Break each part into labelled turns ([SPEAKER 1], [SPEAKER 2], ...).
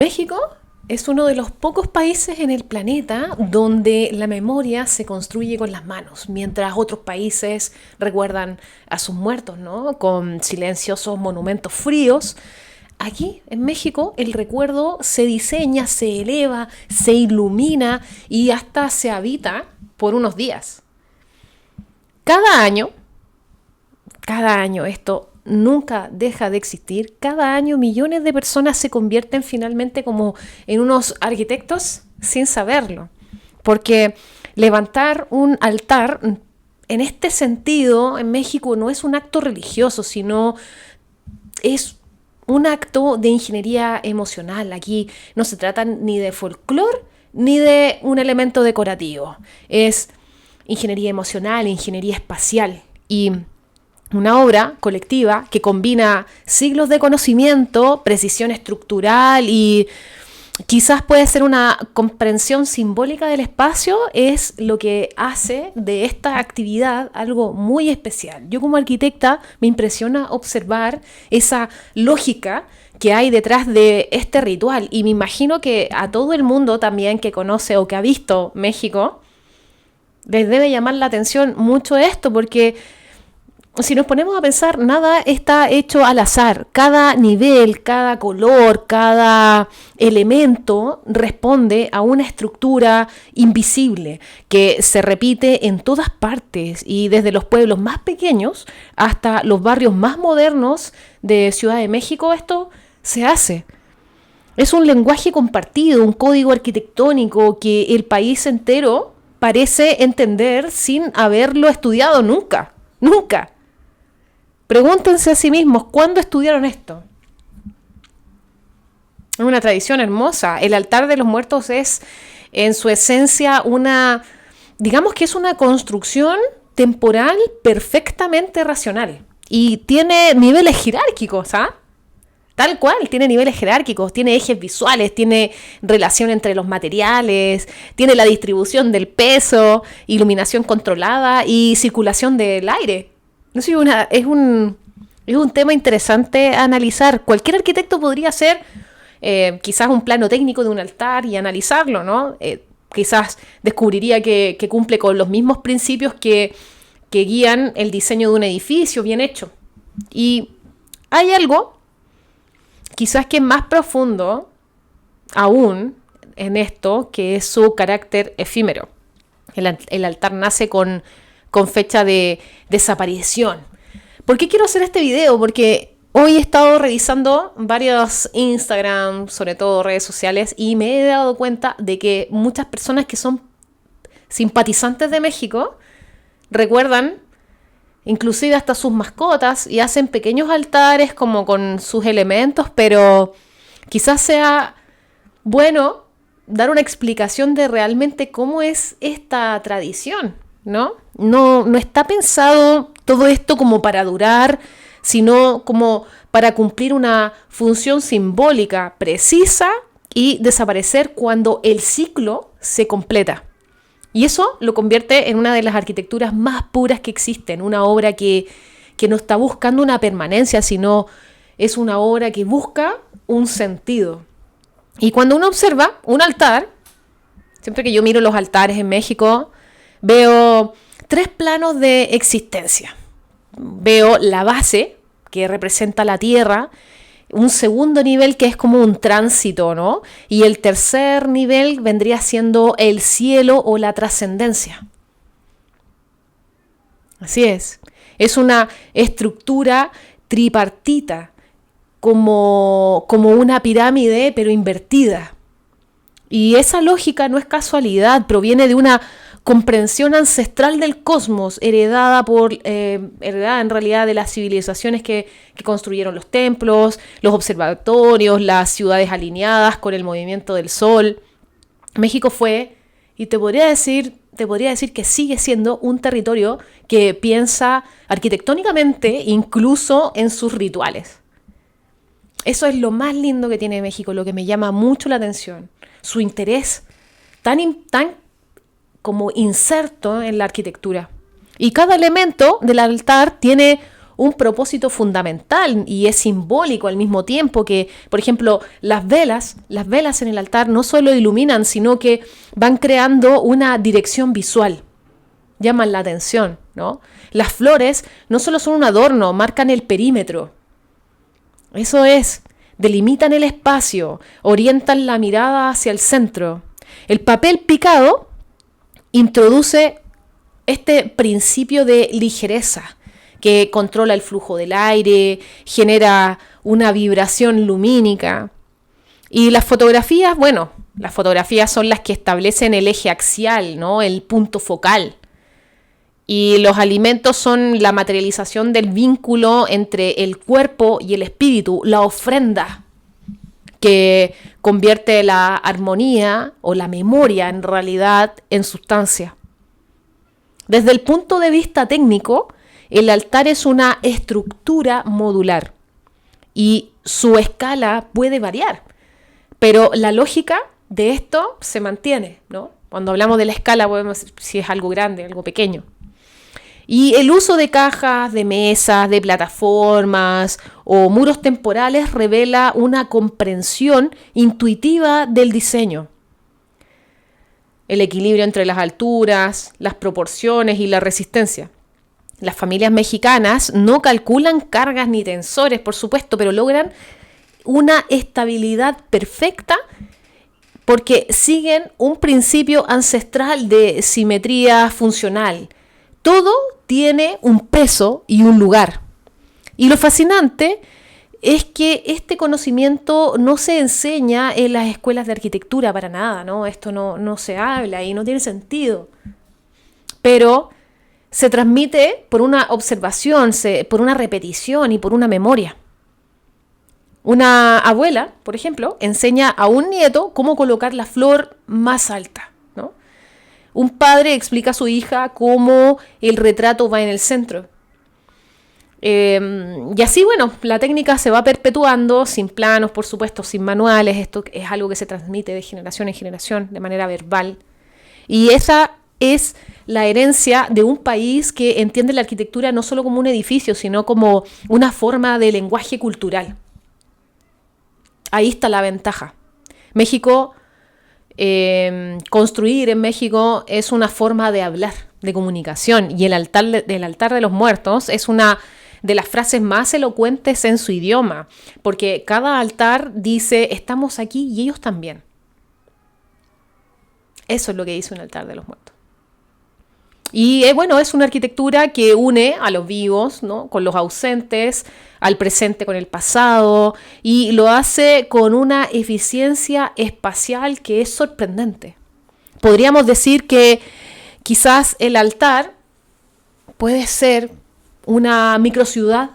[SPEAKER 1] México es uno de los pocos países en el planeta donde la memoria se construye con las manos, mientras otros países recuerdan a sus muertos, ¿no? Con silenciosos monumentos fríos. Aquí, en México, el recuerdo se diseña, se eleva, se ilumina y hasta se habita por unos días. Cada año, esto nunca deja de existir. Cada año millones de personas se convierten finalmente como en unos arquitectos sin saberlo. Porque levantar un altar, en este sentido, en México no es un acto religioso, sino es un acto de ingeniería emocional. Aquí no se trata ni de folclore ni de un elemento decorativo. Es ingeniería emocional, ingeniería espacial y una obra colectiva que combina siglos de conocimiento, precisión estructural y quizás puede ser una comprensión simbólica del espacio, es lo que hace de esta actividad algo muy especial. Yo como arquitecta me impresiona observar esa lógica que hay detrás de este ritual y me imagino que a todo el mundo también que conoce o que ha visto México les debe llamar la atención mucho esto, porque si nos ponemos a pensar, nada está hecho al azar. Cada nivel, cada color, cada elemento responde a una estructura invisible que se repite en todas partes y desde los pueblos más pequeños hasta los barrios más modernos de Ciudad de México esto se hace. Es un lenguaje compartido, un código arquitectónico que el país entero parece entender sin haberlo estudiado nunca. Nunca. Pregúntense a sí mismos, ¿cuándo estudiaron esto? Es una tradición hermosa. El altar de los muertos es, en su esencia, digamos que es una construcción temporal perfectamente racional. Y tiene niveles jerárquicos, ¿ah? Tal cual, tiene niveles jerárquicos, tiene ejes visuales, tiene relación entre los materiales, tiene la distribución del peso, iluminación controlada y circulación del aire. No sé, es un tema interesante a analizar. Cualquier arquitecto podría hacer quizás un plano técnico de un altar y analizarlo, ¿no? Quizás descubriría que cumple con los mismos principios que guían el diseño de un edificio bien hecho. Y hay algo, quizás que es más profundo aún en esto, que es su carácter efímero. El altar nace con fecha de desaparición. ¿Por qué quiero hacer este video? Porque hoy he estado revisando varios Instagram, sobre todo redes sociales, y me he dado cuenta de que muchas personas que son simpatizantes de México recuerdan inclusive hasta sus mascotas y hacen pequeños altares como con sus elementos, pero quizás sea bueno dar una explicación de realmente cómo es esta tradición, ¿no? No está pensado todo esto como para durar, sino como para cumplir una función simbólica precisa y desaparecer cuando el ciclo se completa. Y eso lo convierte en una de las arquitecturas más puras que existen, una obra que no está buscando una permanencia, sino es una obra que busca un sentido. Y cuando uno observa un altar, siempre que yo miro los altares en México, veo 3 planos de existencia. Veo la base, que representa la tierra, un segundo nivel que es como un tránsito, ¿no? Y el tercer nivel vendría siendo el cielo o la trascendencia. Así es. Es una estructura tripartita, como una pirámide, pero invertida. Y esa lógica no es casualidad, proviene de una comprensión ancestral del cosmos, heredada en realidad de las civilizaciones que construyeron los templos, los observatorios, las ciudades alineadas con el movimiento del sol. México fue, y te podría decir que sigue siendo un territorio que piensa arquitectónicamente incluso en sus rituales. Eso es lo más lindo que tiene México, lo que me llama mucho la atención. Su interés tan como inserto en la arquitectura. Y cada elemento del altar tiene un propósito fundamental y es simbólico al mismo tiempo que, por ejemplo, las velas en el altar no solo iluminan, sino que van creando una dirección visual, llaman la atención, ¿no? Las flores no solo son un adorno, marcan el perímetro. Eso es, delimitan el espacio, orientan la mirada hacia el centro. El papel picado introduce este principio de ligereza que controla el flujo del aire, genera una vibración lumínica. Y las fotografías, bueno, las fotografías son las que establecen el eje axial, ¿no? El punto focal. Y los alimentos son la materialización del vínculo entre el cuerpo y el espíritu, la ofrenda que convierte la armonía o la memoria en realidad en sustancia. Desde el punto de vista técnico, el altar es una estructura modular y su escala puede variar, pero la lógica de esto se mantiene, ¿no? Cuando hablamos de la escala podemos decir si es algo grande, algo pequeño. Y el uso de cajas, de mesas, de plataformas o muros temporales revela una comprensión intuitiva del diseño. El equilibrio entre las alturas, las proporciones y la resistencia. Las familias mexicanas no calculan cargas ni tensores, por supuesto, pero logran una estabilidad perfecta porque siguen un principio ancestral de simetría funcional. Todo tiene un peso y un lugar. Y lo fascinante es que este conocimiento no se enseña en las escuelas de arquitectura para nada, ¿no? Esto no se habla y no tiene sentido. Pero se transmite por una observación, por una repetición y por una memoria. Una abuela, por ejemplo, enseña a un nieto cómo colocar la flor más alta, ¿no? Un padre explica a su hija cómo el retrato va en el centro. Y así, bueno, la técnica se va perpetuando, sin planos, por supuesto, sin manuales. Esto es algo que se transmite de generación en generación, de manera verbal. Y esa es la herencia de un país que entiende la arquitectura no solo como un edificio, sino como una forma de lenguaje cultural. Ahí está la ventaja. México, construir en México es una forma de hablar, de comunicación. Y el altar de los muertos es una de las frases más elocuentes en su idioma, porque cada altar dice, estamos aquí y ellos también. Eso es lo que dice un altar de los muertos. Y bueno, es una arquitectura que une a los vivos, ¿no?, con los ausentes, al presente con el pasado, y lo hace con una eficiencia espacial que es sorprendente. Podríamos decir que quizás el altar puede ser una microciudad.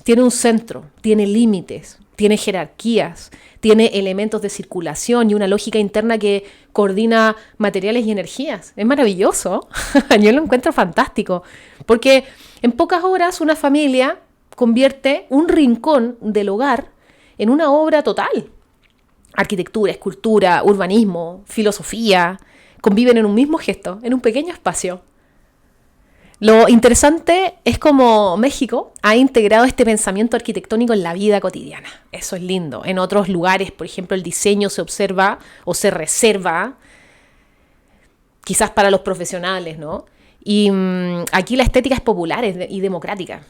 [SPEAKER 1] Tiene un centro, tiene límites, tiene jerarquías, tiene elementos de circulación y una lógica interna que coordina materiales y energías. Es maravilloso. Yo lo encuentro fantástico. Porque en pocas horas una familia convierte un rincón del hogar en una obra total. Arquitectura, escultura, urbanismo, filosofía, conviven en un mismo gesto, en un pequeño espacio. Lo interesante es cómo México ha integrado este pensamiento arquitectónico en la vida cotidiana. Eso es lindo. En otros lugares, por ejemplo, el diseño se observa o se reserva, quizás para los profesionales, ¿no? Y aquí la estética es popular y democrática.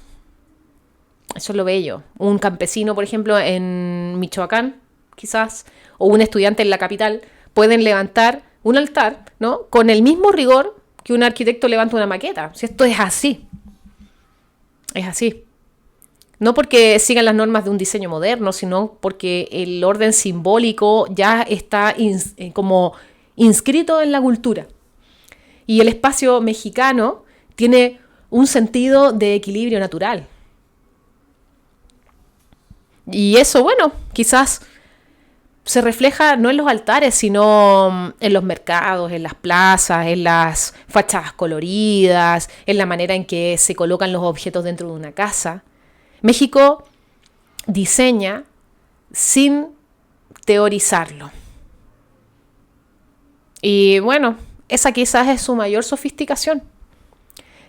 [SPEAKER 1] Eso es lo bello. Un campesino, por ejemplo, en Michoacán, quizás, o un estudiante en la capital, pueden levantar un altar, ¿no?, con el mismo rigor que un arquitecto levanta una maqueta. Si esto es así. Es así. No porque sigan las normas de un diseño moderno, sino porque el orden simbólico ya está como inscrito en la cultura. Y el espacio mexicano tiene un sentido de equilibrio natural. Y eso, bueno, quizás se refleja no en los altares, sino en los mercados, en las plazas, en las fachadas coloridas, en la manera en que se colocan los objetos dentro de una casa. México diseña sin teorizarlo. Y bueno, esa quizás es su mayor sofisticación.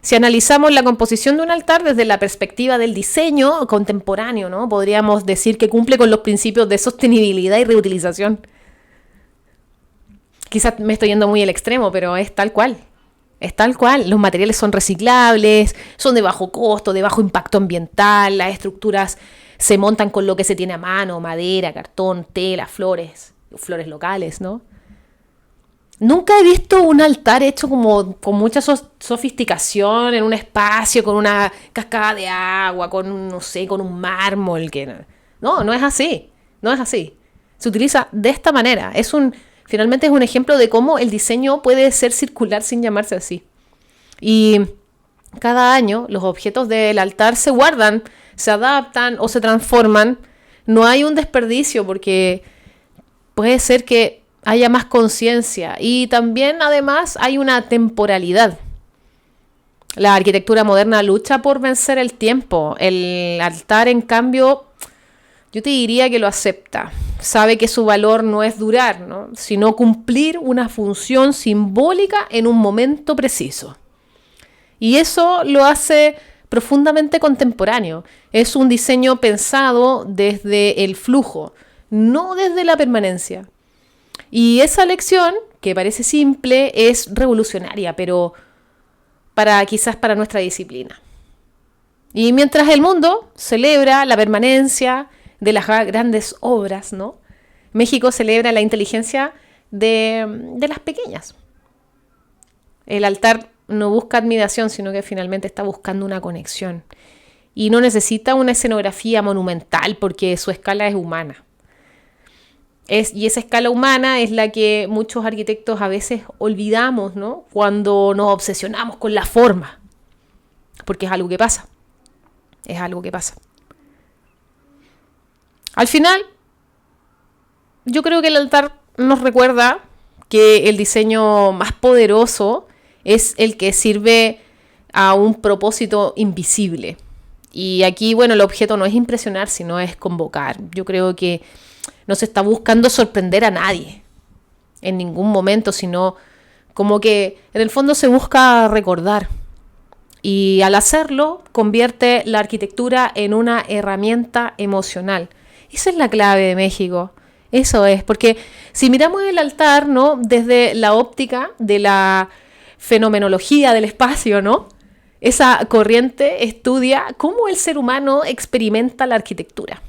[SPEAKER 1] Si analizamos la composición de un altar desde la perspectiva del diseño contemporáneo, ¿no? Podríamos decir que cumple con los principios de sostenibilidad y reutilización. Quizás me estoy yendo muy al extremo, pero es tal cual. Es tal cual. Los materiales son reciclables, son de bajo costo, de bajo impacto ambiental, las estructuras se montan con lo que se tiene a mano, madera, cartón, tela, flores locales, ¿no? Nunca he visto un altar hecho como con mucha sofisticación en un espacio, con una cascada de agua, con, no sé, con un mármol. No es así. No es así. Se utiliza de esta manera. Finalmente es un ejemplo de cómo el diseño puede ser circular sin llamarse así. Y cada año los objetos del altar se guardan, se adaptan o se transforman. No hay un desperdicio porque puede ser que haya más conciencia y también además hay una temporalidad. La arquitectura moderna lucha por vencer el tiempo. El altar, en cambio, yo te diría que lo acepta. Sabe que su valor no es durar, ¿no? Sino cumplir una función simbólica en un momento preciso. Y eso lo hace profundamente contemporáneo. Es un diseño pensado desde el flujo, no desde la permanencia. Y esa lección, que parece simple, es revolucionaria, pero quizás para nuestra disciplina. Y mientras el mundo celebra la permanencia de las grandes obras, ¿no? México celebra la inteligencia de las pequeñas. El altar no busca admiración, sino que finalmente está buscando una conexión. Y no necesita una escenografía monumental porque su escala es humana. Y esa escala humana es la que muchos arquitectos a veces olvidamos, ¿no? Cuando nos obsesionamos con la forma. Porque es algo que pasa. Es algo que pasa. Al final, yo creo que el altar nos recuerda que el diseño más poderoso es el que sirve a un propósito invisible. Y aquí, bueno, el objeto no es impresionar, sino es convocar. Yo creo que no se está buscando sorprender a nadie en ningún momento, sino como que en el fondo se busca recordar. Y al hacerlo, convierte la arquitectura en una herramienta emocional. Esa es la clave de México. Eso es, porque si miramos el altar, ¿no? Desde la óptica de la fenomenología del espacio, ¿no? Esa corriente estudia cómo el ser humano experimenta la arquitectura.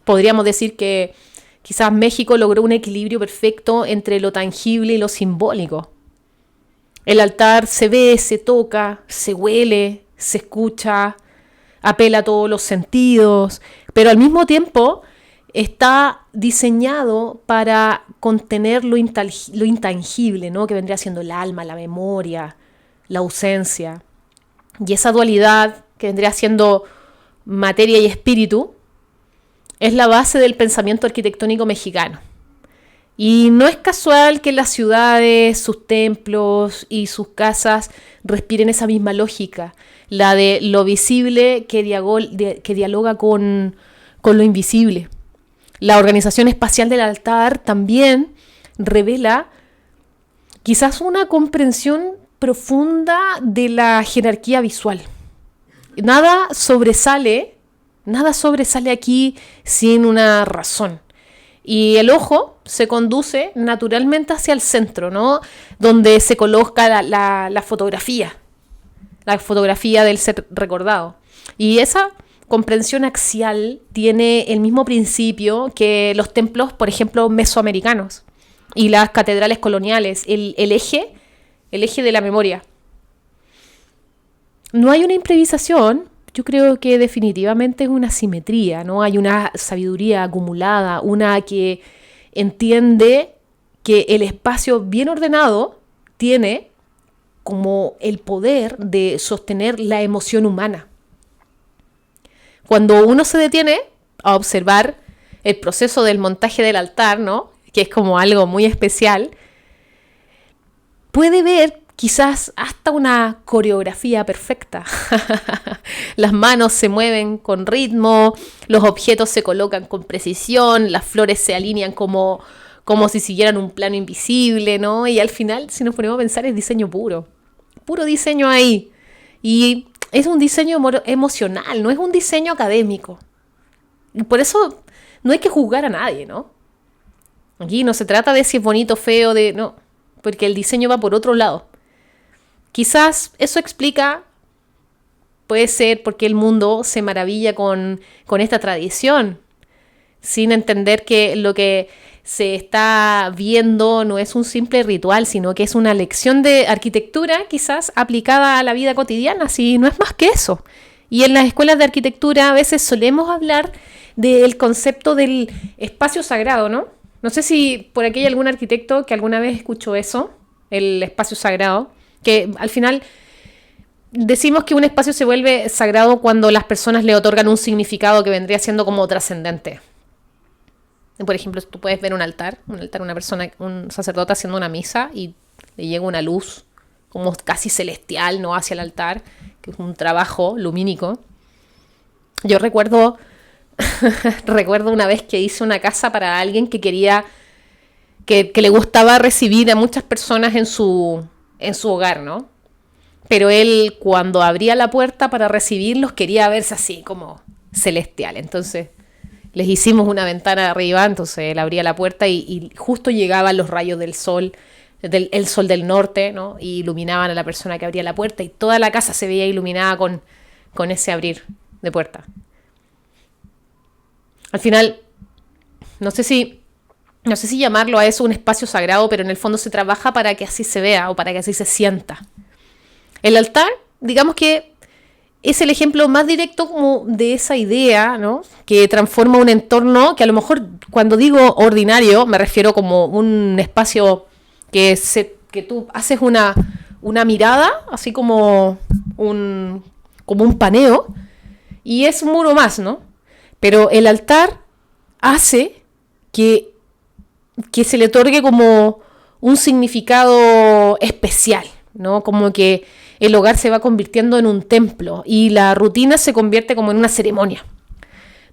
[SPEAKER 1] Podríamos decir que quizás México logró un equilibrio perfecto entre lo tangible y lo simbólico. El altar se ve, se toca, se huele, se escucha, apela a todos los sentidos, pero al mismo tiempo está diseñado para contener lo intangible, ¿no? Que vendría siendo el alma, la memoria, la ausencia. Y esa dualidad que vendría siendo materia y espíritu es la base del pensamiento arquitectónico mexicano. Y no es casual que las ciudades, sus templos y sus casas respiren esa misma lógica, la de lo visible que dialoga con lo invisible. La organización espacial del altar también revela quizás una comprensión profunda de la jerarquía visual. Nada sobresale aquí sin una razón. Y el ojo se conduce naturalmente hacia el centro, ¿no? Donde se coloca la fotografía del ser recordado. Y esa comprensión axial tiene el mismo principio que los templos, por ejemplo, mesoamericanos y las catedrales coloniales, el eje de la memoria. No hay una improvisación. Yo creo que definitivamente es una simetría, ¿no? Hay una sabiduría acumulada, una que entiende que el espacio bien ordenado tiene como el poder de sostener la emoción humana. Cuando uno se detiene a observar el proceso del montaje del altar, ¿no? Que es como algo muy especial, puede ver quizás hasta una coreografía perfecta. Las manos se mueven con ritmo, los objetos se colocan con precisión, las flores se alinean como si siguieran un plano invisible, ¿no? Y al final, si nos ponemos a pensar, es diseño puro diseño ahí. Y es un diseño emocional, no es un diseño académico. Y por eso no hay que juzgar a nadie, ¿no? Aquí no se trata de si es bonito o feo, no, porque el diseño va por otro lado. Quizás eso explica, puede ser porque el mundo se maravilla con esta tradición, sin entender que lo que se está viendo no es un simple ritual, sino que es una lección de arquitectura quizás aplicada a la vida cotidiana, si no es más que eso. Y en las escuelas de arquitectura a veces solemos hablar del concepto del espacio sagrado, ¿no? No sé si por aquí hay algún arquitecto que alguna vez escuchó eso, el espacio sagrado, que al final decimos que un espacio se vuelve sagrado cuando las personas le otorgan un significado que vendría siendo como trascendente. Por ejemplo, tú puedes ver un altar, una persona, un sacerdote haciendo una misa y le llega una luz como casi celestial, ¿no? Hacia el altar, que es un trabajo lumínico. Yo recuerdo una vez que hice una casa para alguien que quería, que le gustaba recibir a muchas personas en su hogar, ¿no? Pero él, cuando abría la puerta para recibirlos, quería verse así, como celestial. Entonces les hicimos una ventana arriba, entonces él abría la puerta y justo llegaban los rayos del sol, el sol del norte, ¿no? Y iluminaban a la persona que abría la puerta y toda la casa se veía iluminada con ese abrir de puerta. Al final, no sé si llamarlo a eso un espacio sagrado, pero en el fondo se trabaja para que así se vea o para que así se sienta. El altar, digamos que es el ejemplo más directo como de esa idea, ¿no? Que transforma un entorno que a lo mejor cuando digo ordinario me refiero como un espacio que tú haces una mirada, así como un paneo, y es un muro más, ¿no? Pero el altar hace que se le otorgue como un significado especial, ¿no? Como que el hogar se va convirtiendo en un templo y la rutina se convierte como en una ceremonia.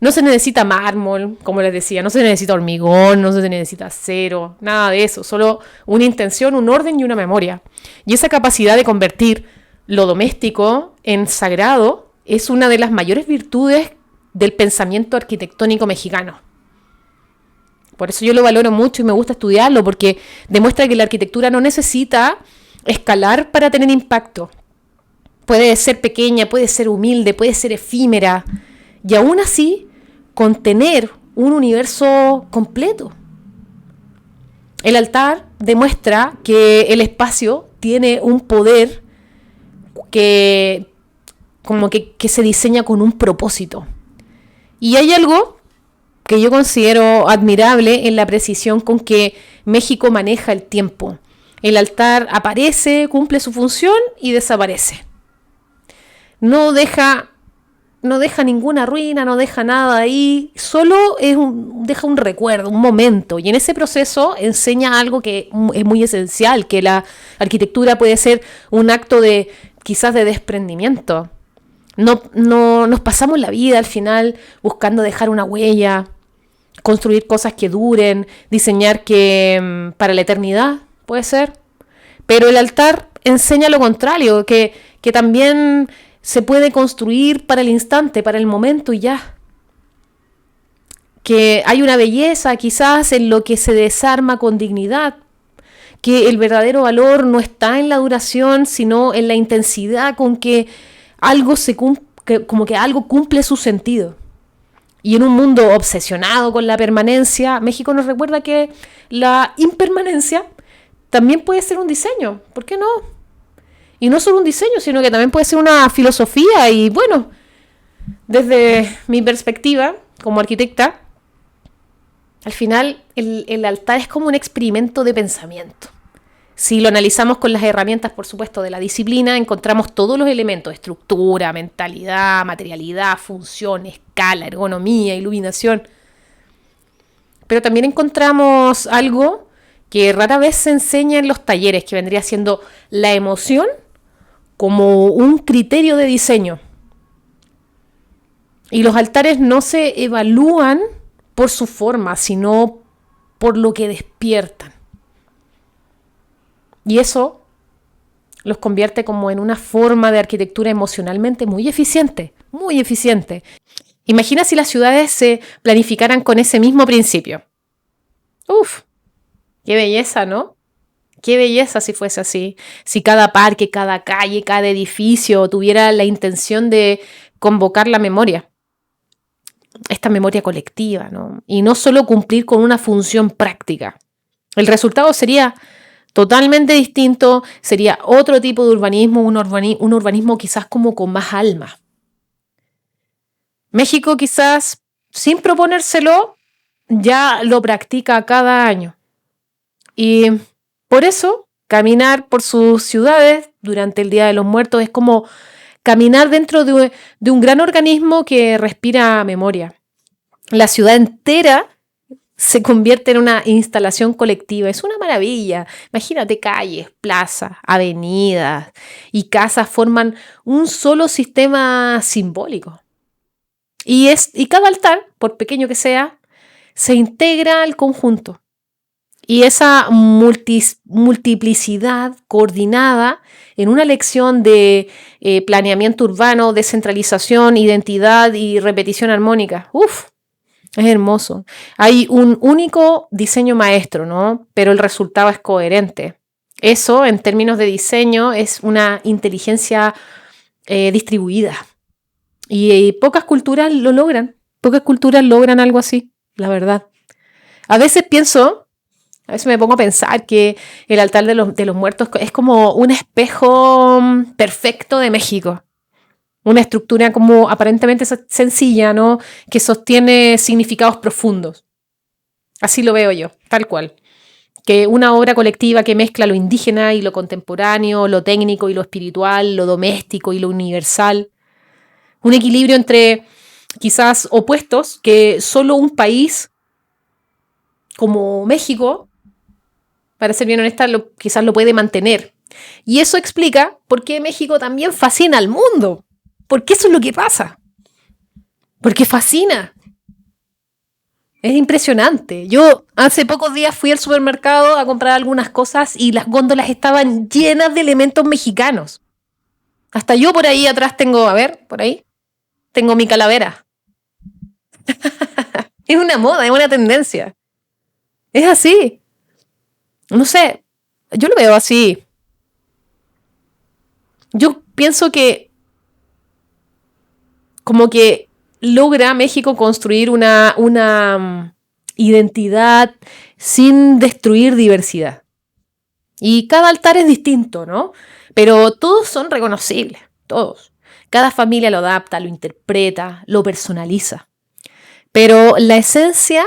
[SPEAKER 1] No se necesita mármol, como les decía, no se necesita hormigón, no se necesita acero, nada de eso, solo una intención, un orden y una memoria. Y esa capacidad de convertir lo doméstico en sagrado es una de las mayores virtudes del pensamiento arquitectónico mexicano. Por eso yo lo valoro mucho y me gusta estudiarlo, porque demuestra que la arquitectura no necesita escalar para tener impacto. Puede ser pequeña, puede ser humilde, puede ser efímera, y aún así contener un universo completo. El altar demuestra que el espacio tiene un poder que se diseña con un propósito. Y hay algo que yo considero admirable en la precisión con que México maneja el tiempo. El altar aparece, cumple su función y desaparece. No deja ninguna ruina, no deja nada ahí, solo deja un recuerdo, un momento. Y en ese proceso enseña algo que es muy esencial, que la arquitectura puede ser un acto quizás de desprendimiento. No nos pasamos la vida al final buscando dejar una huella, construir cosas que duren, diseñar que para la eternidad, puede ser. Pero el altar enseña lo contrario, que también se puede construir para el instante, para el momento y ya. Que hay una belleza quizás en lo que se desarma con dignidad, que el verdadero valor no está en la duración, sino en la intensidad con que algo algo cumple su sentido. Y en un mundo obsesionado con la permanencia, México nos recuerda que la impermanencia también puede ser un diseño. ¿Por qué no? Y no solo un diseño, sino que también puede ser una filosofía. Y bueno, desde mi perspectiva como arquitecta, al final el altar es como un experimento de pensamiento. Si lo analizamos con las herramientas, por supuesto, de la disciplina, encontramos todos los elementos: estructura, mentalidad, materialidad, función, escala, ergonomía, iluminación. Pero también encontramos algo que rara vez se enseña en los talleres, que vendría siendo la emoción como un criterio de diseño. Y los altares no se evalúan por su forma, sino por lo que despiertan. Y eso los convierte como en una forma de arquitectura emocionalmente muy eficiente, muy eficiente. Imagina si las ciudades se planificaran con ese mismo principio. Uf, qué belleza, ¿no? Qué belleza si fuese así. Si cada parque, cada calle, cada edificio tuviera la intención de convocar la memoria, esta memoria colectiva, ¿no? Y no solo cumplir con una función práctica. El resultado sería totalmente distinto, sería otro tipo de urbanismo, un urbanismo quizás como con más alma. México quizás, sin proponérselo, ya lo practica cada año. Y por eso, caminar por sus ciudades durante el Día de los Muertos es como caminar dentro de un gran organismo que respira memoria. La ciudad entera se convierte en una instalación colectiva. Es una maravilla. Imagínate, calles, plazas, avenidas y casas forman un solo sistema simbólico. Y cada altar, por pequeño que sea, se integra al conjunto. Y esa multiplicidad coordinada en una lección de planeamiento urbano, descentralización, identidad y repetición armónica. ¡Uf! Es hermoso. Hay un único diseño maestro, ¿no? Pero el resultado es coherente. Eso, en términos de diseño, es una inteligencia distribuida. Y pocas culturas lo logran. Pocas culturas logran algo así, la verdad. A veces me pongo a pensar que el altar de los muertos es como un espejo perfecto de México. Una estructura como aparentemente sencilla, ¿no? Que sostiene significados profundos. Así lo veo yo, tal cual. Que una obra colectiva que mezcla lo indígena y lo contemporáneo, lo técnico y lo espiritual, lo doméstico y lo universal. Un equilibrio entre quizás opuestos que solo un país como México, para ser bien honesta, quizás lo puede mantener. Y eso explica por qué México también fascina al mundo. Porque eso es lo que pasa. Porque fascina. Es impresionante. Yo hace pocos días fui al supermercado a comprar algunas cosas y las góndolas estaban llenas de elementos mexicanos. Hasta yo por ahí atrás tengo, a ver, por ahí, tengo mi calavera. Es una moda, es una tendencia. Es así. No sé, yo lo veo así. Yo pienso que como que logra México construir una identidad sin destruir diversidad. Y cada altar es distinto, ¿no? Pero todos son reconocibles, todos. Cada familia lo adapta, lo interpreta, lo personaliza. Pero la esencia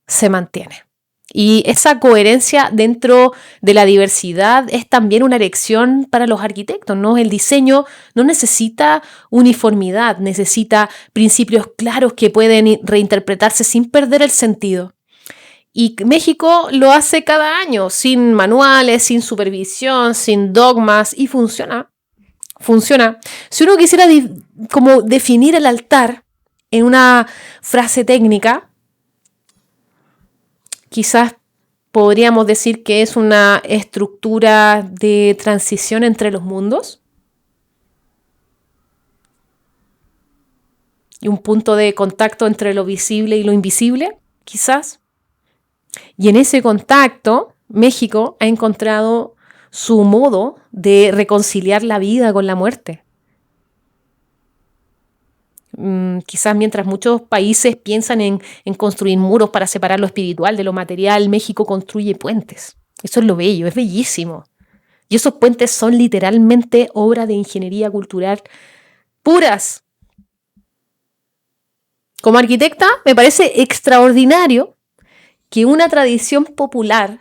[SPEAKER 1] se mantiene. Y esa coherencia dentro de la diversidad es también una lección para los arquitectos, ¿no? El diseño no necesita uniformidad, necesita principios claros que pueden reinterpretarse sin perder el sentido. Y México lo hace cada año, sin manuales, sin supervisión, sin dogmas, y funciona. Funciona. Si uno quisiera como definir el altar en una frase técnica, quizás podríamos decir que es una estructura de transición entre los mundos y un punto de contacto entre lo visible y lo invisible, quizás. Y en ese contacto, México ha encontrado su modo de reconciliar la vida con la muerte. Quizás mientras muchos países piensan en construir muros para separar lo espiritual de lo material, México construye puentes. Eso es lo bello, es bellísimo. Y esos puentes son literalmente obra de ingeniería cultural puras. Como arquitecta, me parece extraordinario que una tradición popular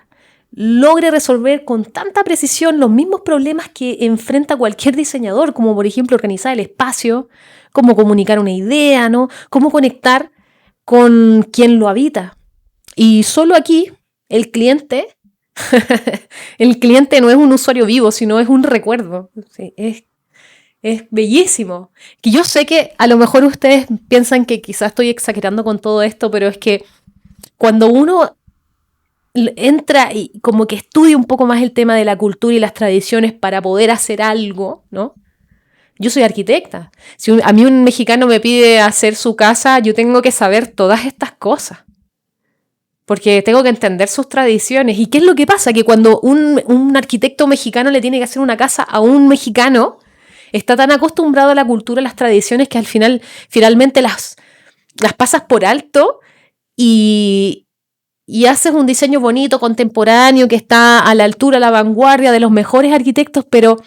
[SPEAKER 1] logre resolver con tanta precisión los mismos problemas que enfrenta cualquier diseñador, como por ejemplo organizar el espacio, cómo comunicar una idea, ¿no? Cómo conectar con quien lo habita. Y solo aquí el cliente, el cliente no es un usuario vivo, sino es un recuerdo. Sí, es bellísimo. Que yo sé que a lo mejor ustedes piensan que quizás estoy exagerando con todo esto, pero es que cuando uno entra y como que estudia un poco más el tema de la cultura y las tradiciones para poder hacer algo, ¿no? Yo soy arquitecta. Si a mí un mexicano me pide hacer su casa, yo tengo que saber todas estas cosas. Porque tengo que entender sus tradiciones. ¿Y qué es lo que pasa? Que cuando un arquitecto mexicano le tiene que hacer una casa a un mexicano, está tan acostumbrado a la cultura, a las tradiciones, que al final, finalmente las pasas por alto y, haces un diseño bonito, contemporáneo, que está a la altura, a la vanguardia de los mejores arquitectos, pero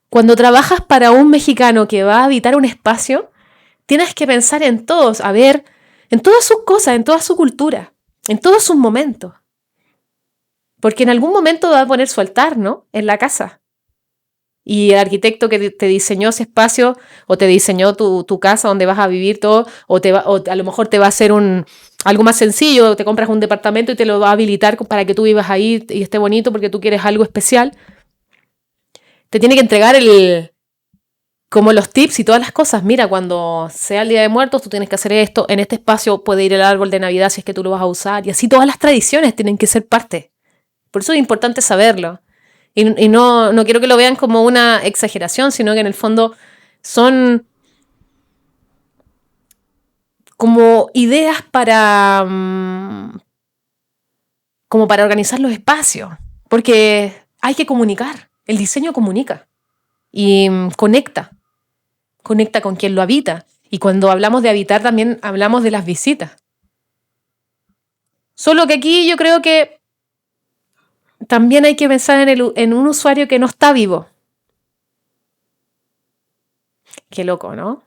[SPEAKER 1] cuando trabajas para un mexicano que va a habitar un espacio, tienes que pensar en todos, a ver, en todas sus cosas, en toda su cultura, en todos sus momentos. Porque en algún momento va a poner su altar, ¿no? En la casa. Y el arquitecto que te diseñó ese espacio, o te diseñó tu casa donde vas a vivir todo, o a lo mejor te va a hacer algo más sencillo, te compras un departamento y te lo va a habilitar para que tú vivas ahí y esté bonito porque tú quieres algo especial. Te tiene que entregar como los tips y todas las cosas. Mira, cuando sea el Día de Muertos, tú tienes que hacer esto. En este espacio puede ir el árbol de Navidad si es que tú lo vas a usar. Y así todas las tradiciones tienen que ser parte. Por eso es importante saberlo. Y no quiero que lo vean como una exageración, sino que en el fondo son como ideas como para organizar los espacios. Porque hay que comunicar. El diseño comunica. Y conecta con quien lo habita. Y cuando hablamos de habitar también hablamos de las visitas. Solo que aquí yo creo que también hay que pensar en un usuario que no está vivo. Qué loco, ¿no?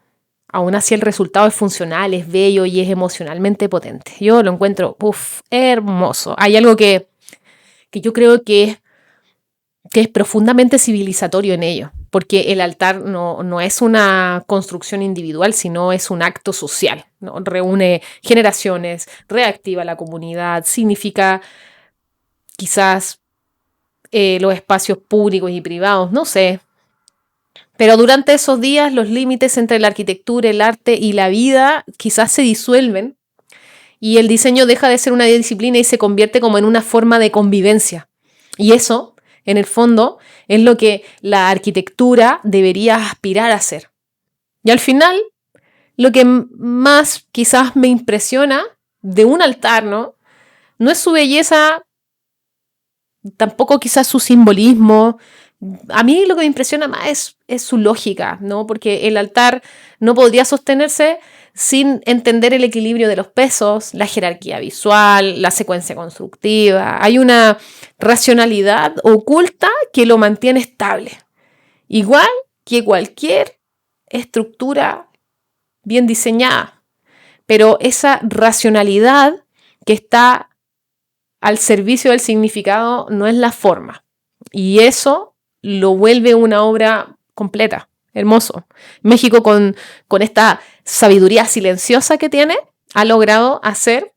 [SPEAKER 1] Aún así el resultado es funcional, es bello y es emocionalmente potente. Yo lo encuentro, hermoso. Hay algo que yo creo que es profundamente civilizatorio en ello, porque el altar no es una construcción individual, sino es un acto social, ¿no? Reúne generaciones, reactiva la comunidad, significa quizás los espacios públicos y privados, no sé. Pero durante esos días los límites entre la arquitectura, el arte y la vida quizás se disuelven y el diseño deja de ser una disciplina y se convierte como en una forma de convivencia. Y eso, en el fondo, es lo que la arquitectura debería aspirar a ser. Y al final, lo que más quizás me impresiona de un altar, ¿no? No es su belleza, tampoco quizás su simbolismo. A mí lo que me impresiona más es su lógica, ¿no? Porque el altar no podría sostenerse sin entender el equilibrio de los pesos, la jerarquía visual, la secuencia constructiva. Hay una racionalidad oculta que lo mantiene estable, igual que cualquier estructura bien diseñada. Pero esa racionalidad que está al servicio del significado no es la forma. Y eso lo vuelve una obra completa, hermoso. México con esta sabiduría silenciosa que tiene, ha logrado hacer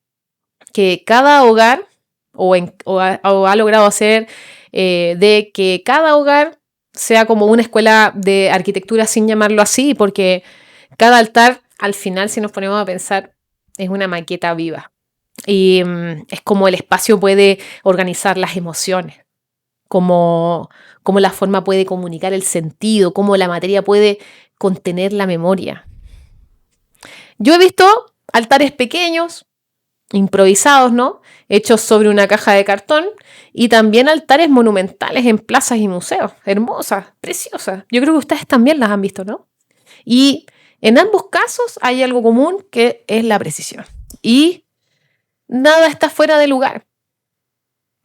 [SPEAKER 1] que cada hogar, o ha logrado hacer de que cada hogar sea como una escuela de arquitectura, sin llamarlo así, porque cada altar, al final, si nos ponemos a pensar, es una maqueta viva. Y es como el espacio puede organizar las emociones, como la forma puede comunicar el sentido, cómo la materia puede contener la memoria. Yo he visto altares pequeños, improvisados, ¿no? Hechos sobre una caja de cartón, y también altares monumentales en plazas y museos, hermosas, preciosas. Yo creo que ustedes también las han visto, ¿no? Y en ambos casos hay algo común, que es la precisión. Y nada está fuera de lugar.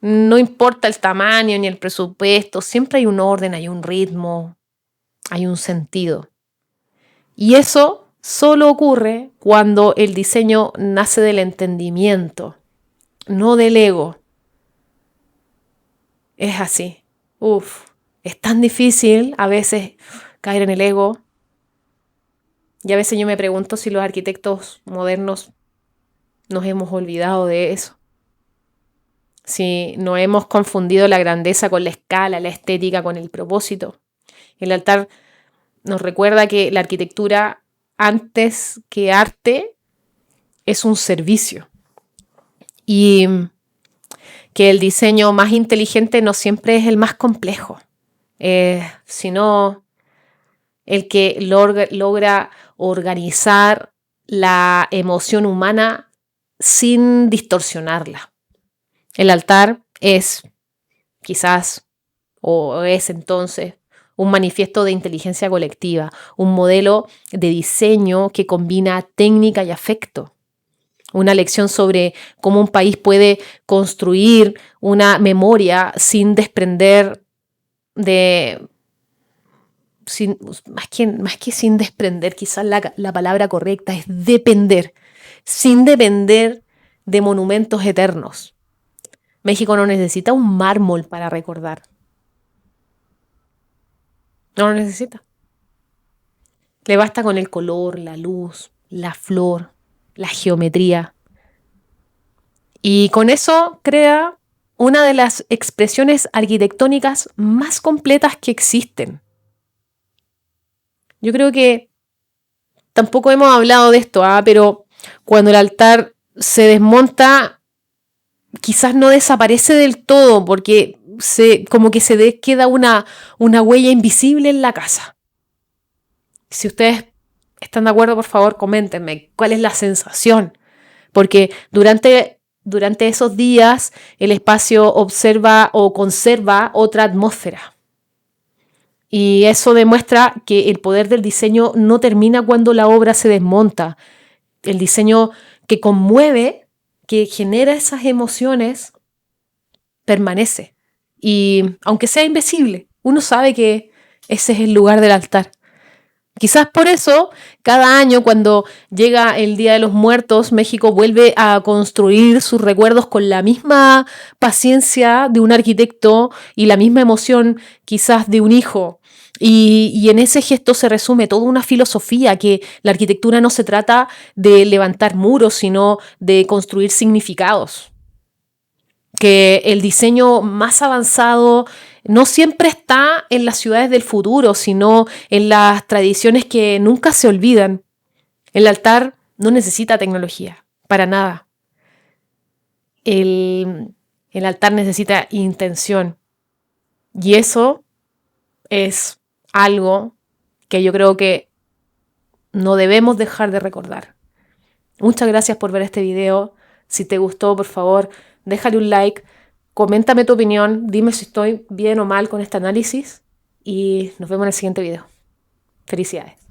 [SPEAKER 1] No importa el tamaño ni el presupuesto, siempre hay un orden, hay un ritmo, hay un sentido. Y eso solo ocurre cuando el diseño nace del entendimiento, no del ego. Es así. Es tan difícil a veces caer en el ego. Y a veces yo me pregunto si los arquitectos modernos nos hemos olvidado de eso. Si no hemos confundido la grandeza con la escala, la estética con el propósito. El altar nos recuerda que la arquitectura, antes que arte, es un servicio. Y que el diseño más inteligente no siempre es el más complejo, sino el que logra organizar la emoción humana sin distorsionarla. El altar es quizás, o es entonces, un manifiesto de inteligencia colectiva, un modelo de diseño que combina técnica y afecto. Una lección sobre cómo un país puede construir una memoria sin desprender de... más que sin desprender, quizás la palabra correcta es depender, sin depender de monumentos eternos. México no necesita un mármol para recordar. No lo necesita. Le basta con el color, la luz, la flor, la geometría. Y con eso crea una de las expresiones arquitectónicas más completas que existen. Yo creo que tampoco hemos hablado de esto, pero cuando el altar se desmonta, quizás no desaparece del todo, porque como que queda una huella invisible en la casa. Si ustedes están de acuerdo, por favor, coméntenme cuál es la sensación. Porque durante esos días el espacio observa o conserva otra atmósfera. Y eso demuestra que el poder del diseño no termina cuando la obra se desmonta. El diseño que conmueve, que genera esas emociones, permanece. Y aunque sea invisible, uno sabe que ese es el lugar del altar. Quizás por eso, cada año cuando llega el Día de los Muertos, México vuelve a construir sus recuerdos con la misma paciencia de un arquitecto y la misma emoción quizás de un hijo. Y en ese gesto se resume toda una filosofía, que la arquitectura no se trata de levantar muros, sino de construir significados. Que el diseño más avanzado no siempre está en las ciudades del futuro, sino en las tradiciones que nunca se olvidan. El altar no necesita tecnología, para nada. El altar necesita intención. Y eso es algo que yo creo que no debemos dejar de recordar. Muchas gracias por ver este video. Si te gustó, por favor, déjale un like. Coméntame tu opinión, dime si estoy bien o mal con este análisis y nos vemos en el siguiente video. Felicidades.